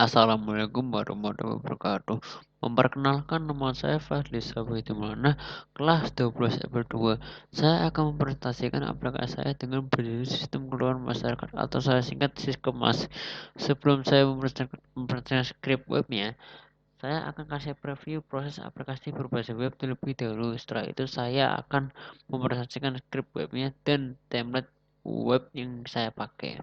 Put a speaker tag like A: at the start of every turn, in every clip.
A: Assalamualaikum warahmatullahi wabarakatuh. Memperkenalkan, nama saya Fadli Sabridimana, kelas 12 FP2. Saya akan mempresentasikan aplikasi saya dengan berdiri sistem keluaran masyarakat atau saya singkat Siskemas. Sebelum saya mempresentasikan script webnya, saya akan kasih preview proses aplikasi berbasis web terlebih dahulu. Setelah itu saya akan mempresentasikan script webnya dan template web yang saya pakai.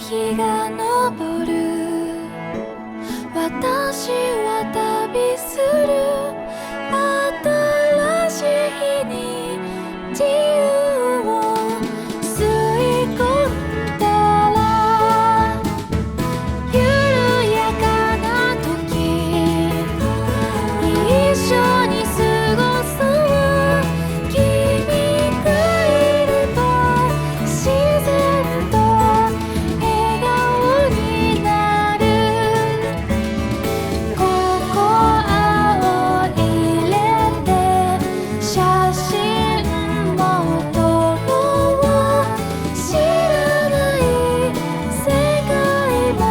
B: 日が昇る私は旅する新しい日に自由を吸い込んだら緩やかな時一緒に過ごそう君がいれば自然と笑顔になるここ青入れて写真も撮ろう知らない世界も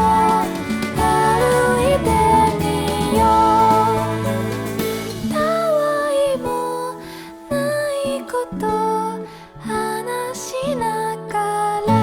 B: 歩いてみようたわいもないこと話しながら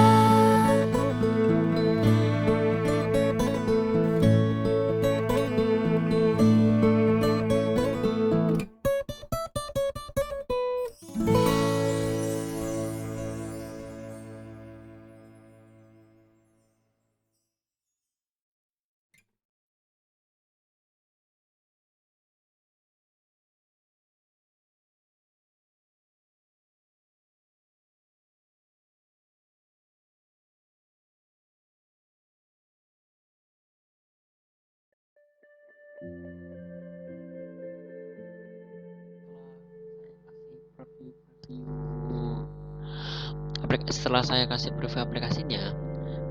A: Setelah saya kasih preview aplikasinya,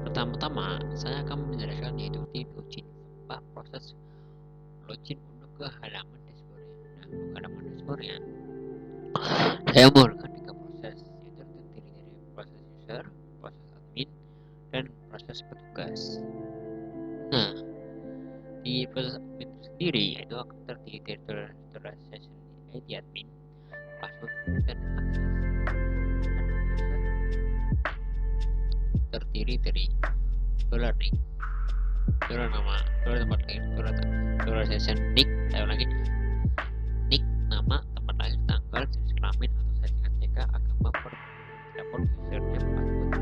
A: pertama-tama saya akan menjelaskan yaitu di login proses login untuk ke halaman dashboardnya. Nah, untuk halaman dashboardnya, saya menggunakan 3 proses, yaitu terdiri dari proses user, proses admin, dan proses petugas. Nah, di proses admin sendiri itu akan terdiri dari session ID admin, password, dan akses. Terdiri dari $name, $nama, $tempat lahir, $session, nick, saya ulangi, nick, nama, tempat lahir, tanggal, jenis kelamin atau saya singkat CK, agama, telepon, username, password,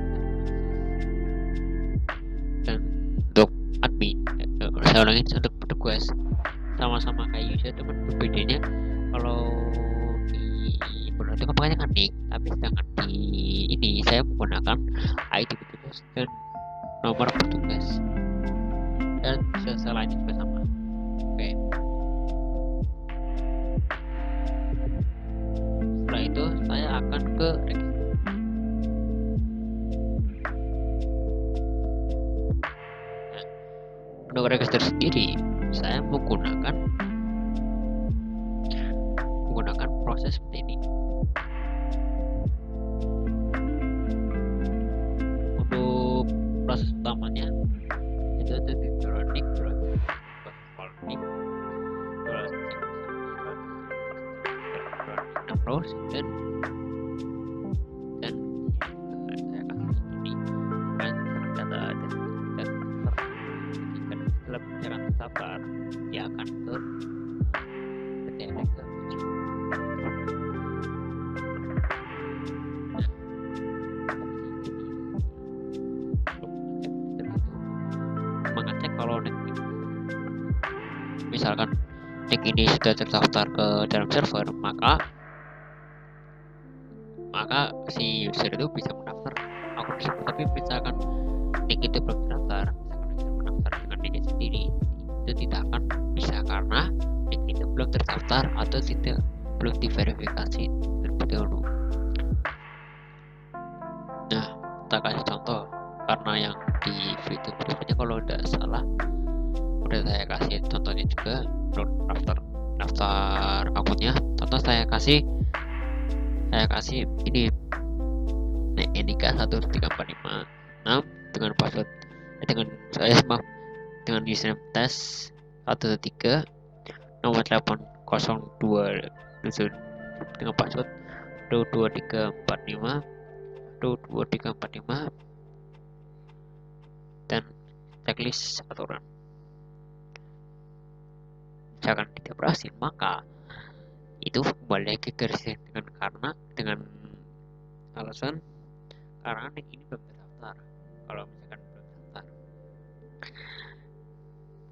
A: dan untuk admin, saya ulangi, untuk petugas sama-sama kayak user, teman berbedanya kalau di benar itu makanya kan nick, tapi sedangkan di ini saya menggunakan ID petugas dan nomor petugas dan selainnya juga sama. Oke. Setelah itu saya akan ke register. Nah, untuk register sendiri saya menggunakan proses seperti ini. Untuk proses utamanya itu ada di nick, terus dan saya kasih ini kan data dan dalam jalan sabar dia akan ke mengecek kalau nick misalkan nick ini sudah terdaftar ke dalam server, maka si user itu bisa mendaftar akun tersebut. Tapi misalkan nick itu belum terdaftar, misalkan user mendaftar dengan nick sendiri, itu tidak akan bisa karena nick itu belum terdaftar atau belum diverifikasi terlebih dahulu. Nah, kita kasih contoh karena yang di video berikutnya kalau tidak salah udah saya kasih contohnya juga untuk daftar akunnya. Contoh saya kasih ini Enika 13456 dengan password dengan username tes 13 nomor 802 dengan password 2345 dan checklist aturan. Misalkan tidak berhasil, maka itu kembali lagi ke reset dengan alasan karena nick ini belum terdaftar. Kalau misalkan belum terdaftar,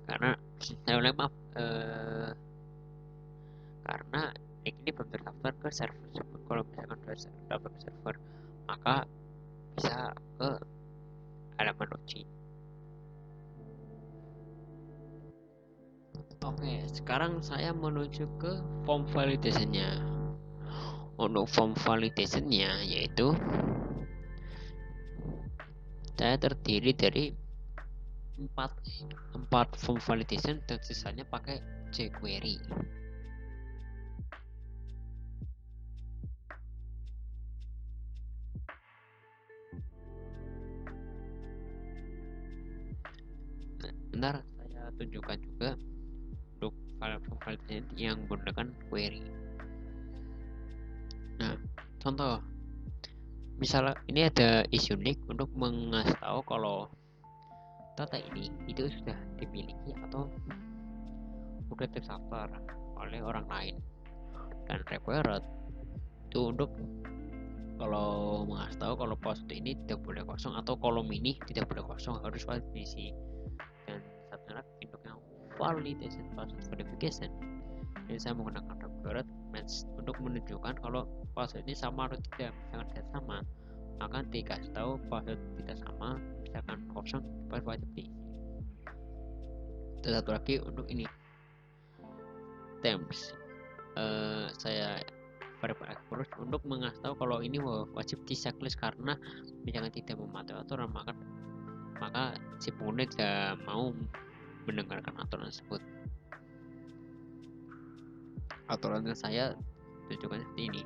A: karena saya ulang maaf, karena link ini belum terdaftar ke server tersebut. Kalau misalkan sudah terdaftar ke server, maka bisa ke halaman login. Oke, sekarang saya menuju ke form validation-nya. Untuk form validation-nya yaitu saya terdiri dari empat form validation dan sisanya pakai jQuery. Bentar, saya tunjukkan juga untuk form validation yang menggunakan query. Nah, contoh, misalnya ini ada is unique untuk mengasih tahu kalau data ini itu sudah dimiliki atau sudah terdaftar oleh orang lain, dan required itu untuk kalau mengasih tahu kalau post ini tidak boleh kosong atau kolom ini tidak boleh kosong, harus wajib diisi. Dan satu lagi untuk yang validation password verification, jadi saya menggunakan required match untuk menunjukkan kalau password ini sama atau tidak. Misalkan tidak sama, maka dikasih tahu password tidak sama, misalkan kosong wajib diisi. Dan satu lagi untuk ini terms, saya variable explorers untuk mengasih tahu kalau ini wajib di checklist, karena misalkan tidak mematuhi aturan maka si pengguna tidak mau mendengarkan aturan tersebut. Aturannya saya tunjukkan seperti ini.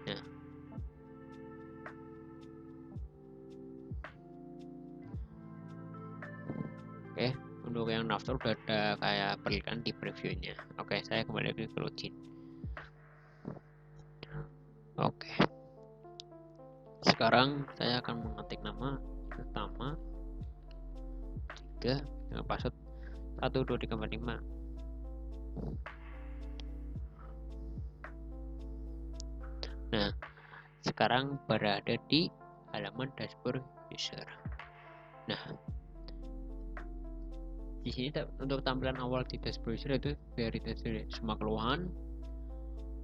A: Nah, oke, untuk yang daftar udah ada kayak perlihatkan di previewnya. Oke, saya kembali ke login. Oke, sekarang saya akan mengetik nama pertama 3 dengan password 12345. Nah, sekarang berada di halaman dashboard user. Nah, di sini untuk tampilan awal di dashboard user itu dari semua keluhan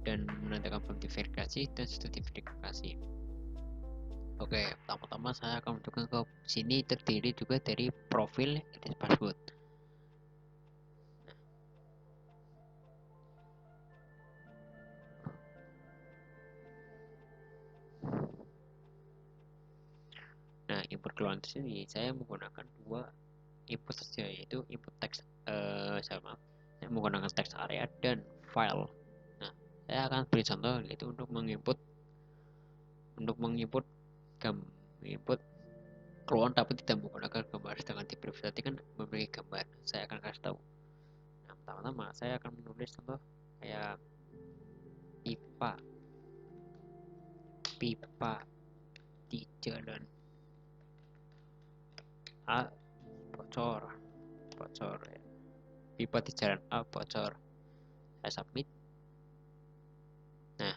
A: dan menandakan belum diverifikasi dan sudah diverifikasi. Oke, pertama-tama saya akan menunjukkan ke sini terdiri juga dari profil dan password. Nah, input keluhan di sini saya menggunakan dua input saja, yaitu input teks saya menggunakan teks area dan file. Nah, saya akan beri contoh yaitu untuk menginput keluhan tapi tidak menggunakan gambar, sedangkan di previous tadi kan memiliki gambar. Saya akan kasih tahu. Nah, pertama-tama saya akan menulis contoh kayak pipa di jalan A bocor ya. Pipa di jalan A bocor. Saya submit. Nah,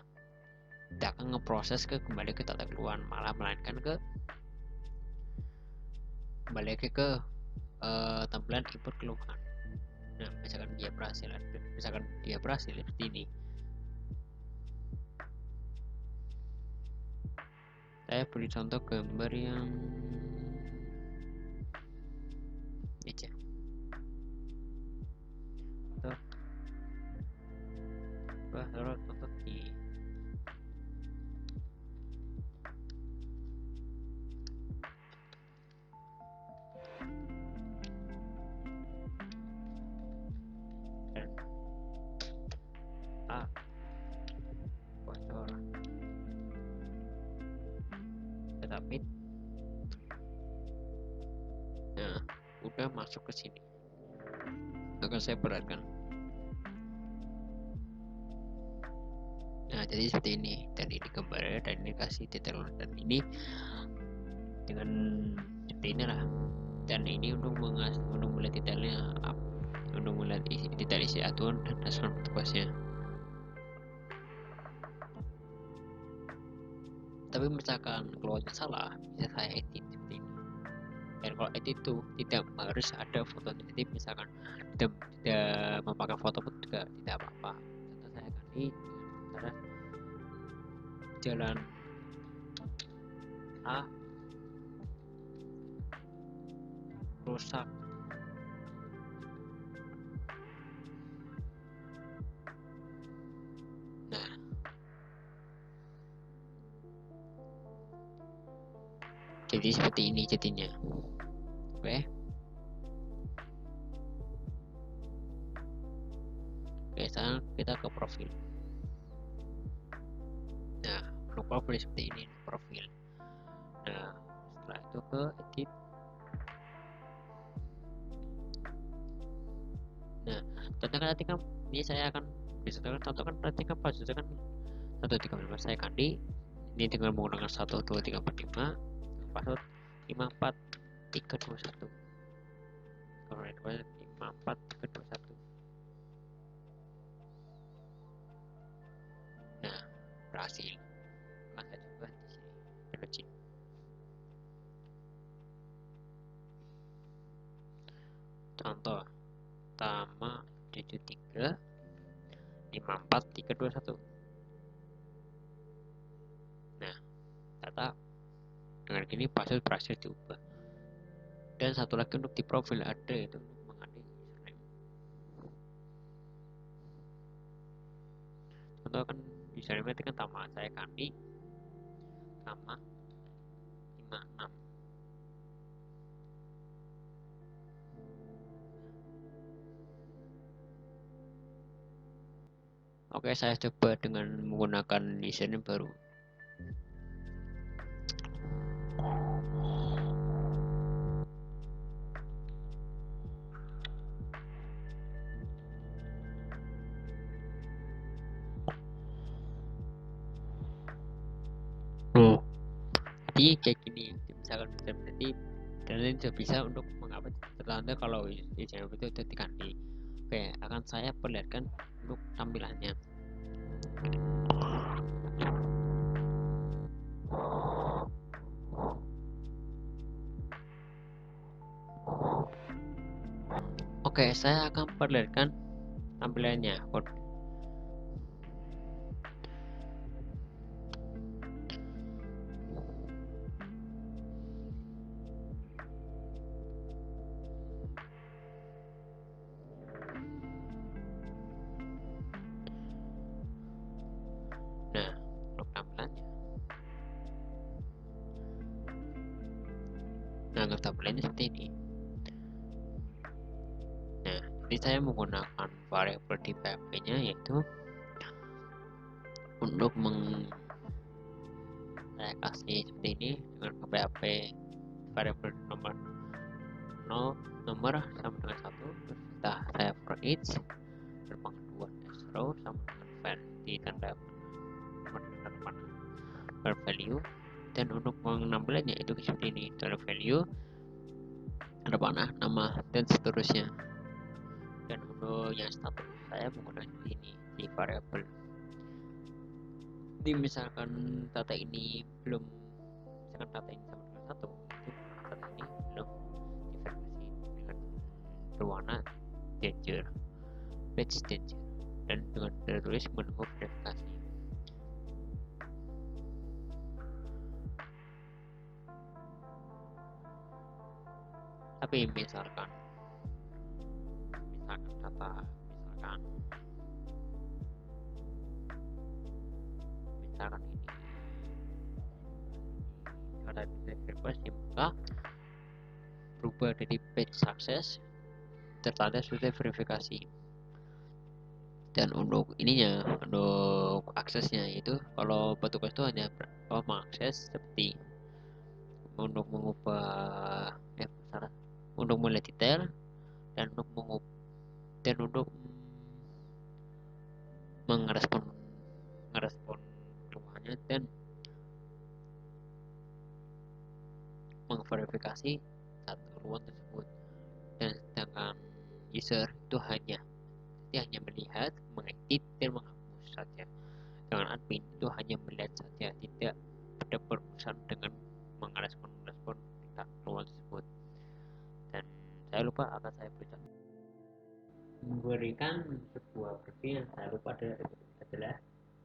A: tidak akan ngeproses kembali ke data keluhan, melainkan kembali ke tampilan input keluhan. Nah, misalkan dia berhasil seperti ini. Saya beri contoh gambar yang aja. Contoh di A bocor. Submit. Nah, udah masuk ke sini. Akan saya perhatikan. Nah, jadi seperti ini, dan ini gambarnya, dan ini kasih detail, dan ini dengan seperti inilah. Dan ini untuk melihat detailnya, untuk melihat detail isi aduan dan respon petugasnya. Tapi misalkan keluarnya salah, bisa saya edit seperti ini. Dan kalau edit itu tidak harus ada foto negatif, misalkan tidak memakai foto pun juga tidak apa-apa. Contoh saya kali cara jalan A rusak. Nah, jadi seperti ini jadinya. Oke. Oke, sekarang kita ke profil. Nah, untuk profil seperti ini, profil. Nah, setelah itu ke edit. Nah, contohnya nanti kan ini saya akan bisa contohkan nanti kan password kan 135, saya ganti ini dengan menggunakan 12345 password 54321. Kalau ini 54321. Nah, berhasil. Nah, saya coba di sini login. Contoh Tama 73 54321. Nah, data dengan gini password berhasil diubah. Dan satu lagi untuk di profil ada itu mengganti username. Contoh kan username itu kan Tama, saya ganti Tama 56. Oke, saya coba dengan menggunakan username baru. Oh, jadi kayak gini, misalkan jadi dan ini sudah bisa untuk mengupdate tertanda kalau username itu sudah diganti. Oke, akan saya perlihatkan untuk tampilannya. Oke, saya akan perlihatkan tampilannya. Nah, untuk tampilannya. Nah, untuk tampilannya seperti ini. Nah, jadi saya menggunakan variabel di PHP-nya yaitu untuk saya kasih seperti ini dengan PHP variabel nomor 0 nomor sama dengan 1, terus kita saya for each gerbang kedua row sama dengan var di tanda var value, dan untuk penampilannya itu seperti ini, tanda value, ada panah, nama, dan seterusnya. Dan untuk yang status saya menggunakan ini di variabel. Jadi misalkan data ini belum, misalkan data ini sama dengan 1, itu data ini belum diverifikasi dengan berwarna danger, page danger, dan dengan tertulis menunggu verifikasi. Tapi misalkan data misalkan ini ada verifikasi, maka berubah dari page success tertanda sudah verifikasi. Dan untuk ininya, untuk aksesnya itu kalau petugas itu hanya mengakses seperti untuk mengubah untuk melihat detail dan untuk merespon keluhannya dan mengverifikasi satu keluhan tersebut. Dan sedangkan user itu hanya melihat, mengedit, dan menghapus saja. Dengan admin itu hanya melihat saja, tidak ada berurusan dengan merespon keluhan tersebut. coba akan saya baca. Memberikan sebuah preview yang saya lupa adalah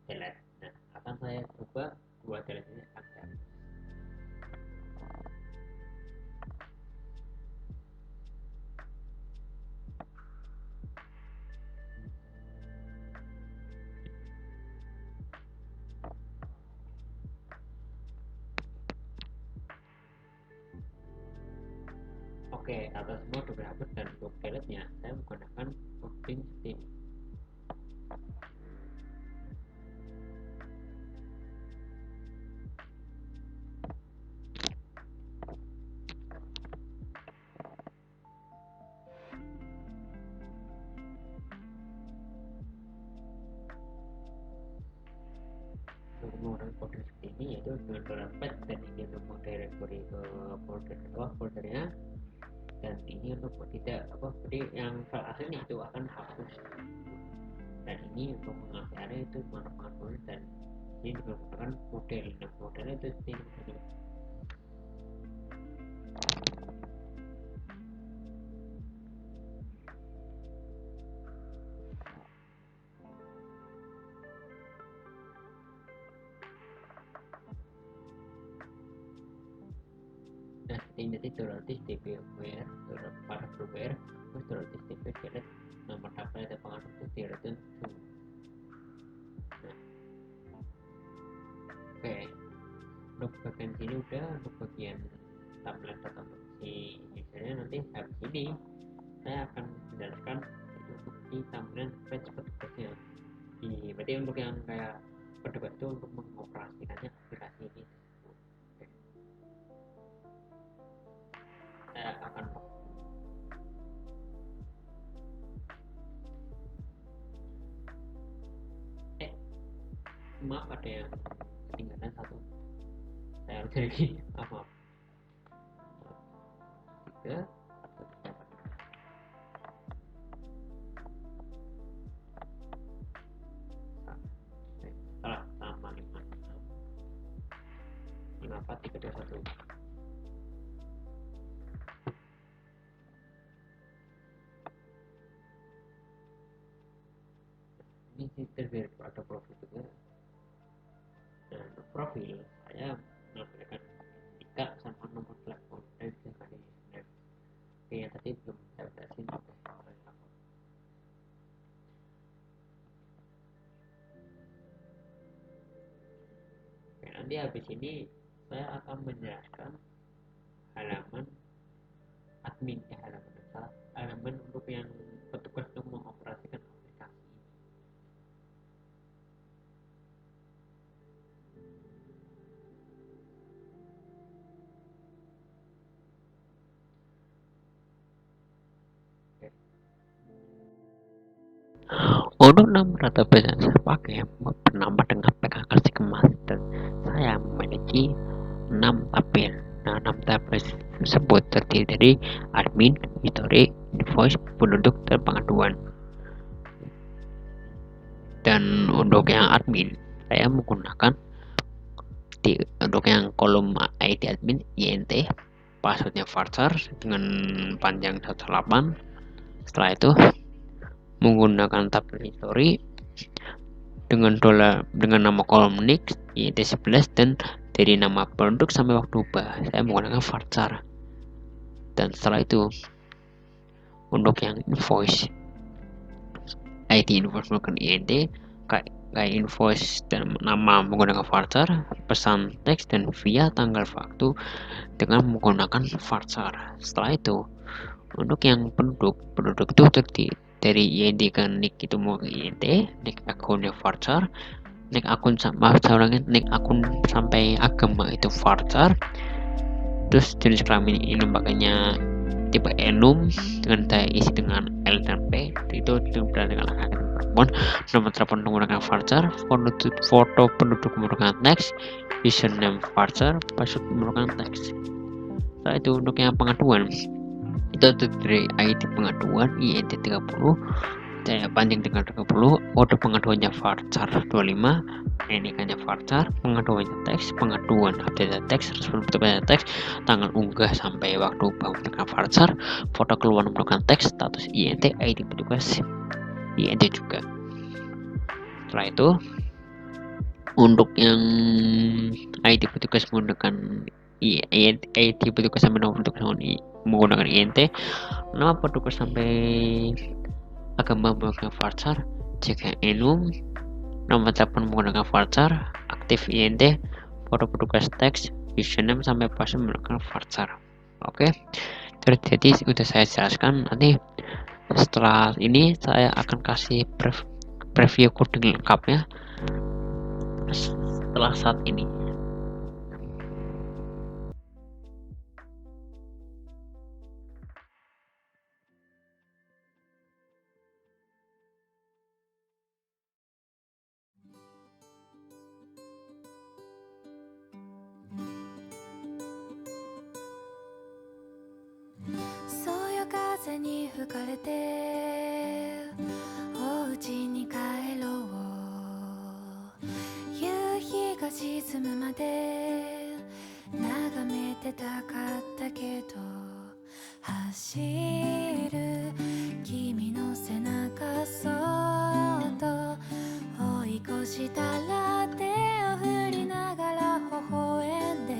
A: delete. Nah, akan saya coba dua delete ini akan saya Oke, atas semua udah berhapus dan untuk delete-nya saya menggunakan coding Steam. Untuk menggunakan coding Steam ini yaitu dengan download dan ini untuk mau directory ke folder kedua foldernya, dan ini untuk tidak jadi yang file aslinya itu akan hapus, dan ini untuk mengakhiri itu manfaatnya, dan ini menggunakan model. Nah, modelnya itu Steam. Nah, ini tulis dpware pada firmware terus tulis dpware nomor tablet dan pengaruh itu di return to. Nah, oke, untuk bagian sini udah. Untuk bagian tablet atau si misalnya nanti habis ini saya akan menjelaskan itu untuk di tampilan page petugasnya. Berarti untuk yang kayak petugas itu untuk mengoperasikannya aplikasi ini. Saya akan maaf ada yang ketinggalan satu, saya harus lagi maaf. Tiga atau tiga salah sama 54 321. Ini terdiri pada profil juga. Nah, untuk profil saya menampilkan tiga sama nomor telepon dan bisa di snap. Oke, yang tadi belum saya jelasin. Oke, nanti habis ini saya akan menjelaskan halaman admin, halaman untuk yang petugas untuk mengoperasikan aplikasi. Untuk nama database yang saya pakai bernama dengan PK Classic Master. Saya memiliki 6 tabel. Nah, 6 tabel tersebut terdiri dari admin, history, invoice, penduduk, dan pengaduan. Dan untuk yang admin, saya menggunakan untuk yang kolom ID admin INT, passwordnya varchar dengan panjang 18. Setelah itu menggunakan tabel history dengan nama kolom nick INT 11 dan dari nama produk sampai waktu ubah saya menggunakan varchar. Dan setelah itu untuk yang invoice ID invoice menggunakan INT, kayak invoice dan nama menggunakan varchar, pesan teks dan via tanggal waktu dengan menggunakan varchar. Setelah itu untuk yang penduduk itu terdiri dari INT ke nick itu mau INT, nick akunnya varchar, nick akun nick akun sampai agama itu varchar, terus jenis kelamin ini lembagannya tipe enum dengan daya isi dengan L dan P itu berada dengan laki-laki dan perempuan, nomor telepon menggunakan varchar, foto penduduk menggunakan teks, username varchar, password menggunakan teks. Setelah itu untuk yang pengaduan itu terdiri ID pengaduan INT 30, banding dengan 30, kode pengaduannya varchar 25, NIK-nya varchar, pengaduannya teks, pengaduan update teks, respon bentuknya teks, tanggal unggah sampai waktu pembentukan varchar, foto keluar menggunakan teks, status INT, ID petugas INT juga. Setelah itu, untuk yang ID petugas menggunakan ID petugas sampai nomor petugas menggunakan INT, nama petugas sampai agama menggunakan varchar, jika enum, nomor telepon menggunakan varchar, aktif INT, foto petugas teks, username sampai password menggunakan varchar. Oke, jadi sudah saya jelaskan. Nanti setelah ini saya akan kasih preview coding lengkapnya setelah saat ini.
B: 風に吹かれてお家に帰ろう夕日が沈むまで眺めてたかったけど走る君の背中そっと追い越したら手を振りながら微笑んで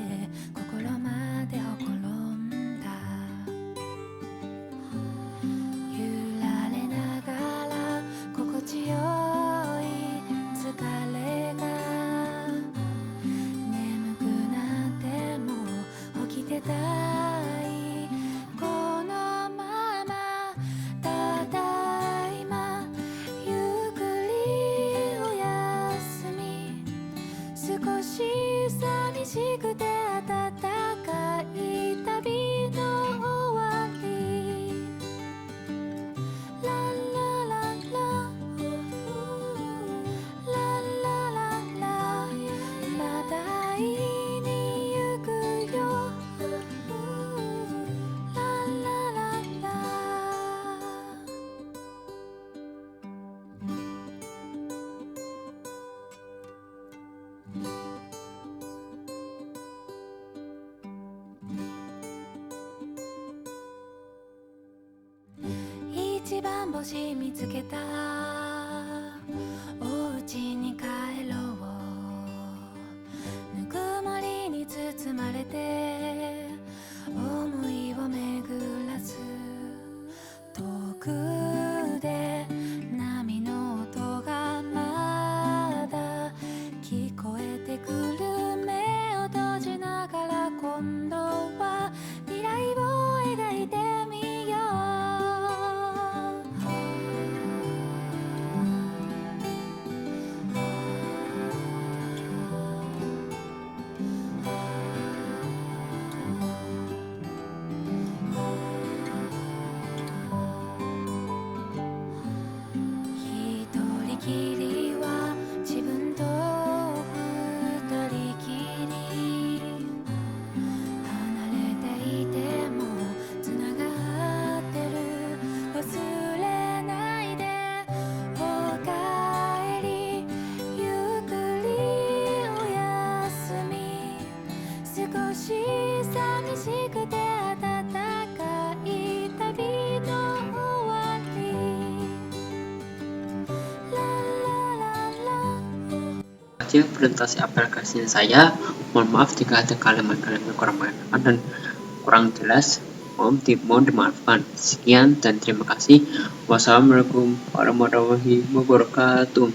B: 心までほころんだ揺られながら心地よい疲れが眠くなっても起きてたいこのままただいまゆっくりおやすみ少し寂しくて暖かい旅の終わりララララララララまた会いに行くよララララ一番星見つけたお家に帰ろうぬくもりに包まれて思いを巡らす遠くで波の音がまだ聞こえてくる目を閉じながら今度は未来を描いてみよう一人きりは自分と二人きり離れていてもつながってる忘れないでおかえりゆっくりおやすみ少し寂しくて暖かい旅の終わり
A: Aja presentasi aplikasinya saya. Mohon maaf jika ada kalimat-kalimat kurang berkenan dan kurang jelas. Mohon dimaafkan. Sekian dan terima kasih. Wassalamualaikum warahmatullahi wabarakatuh.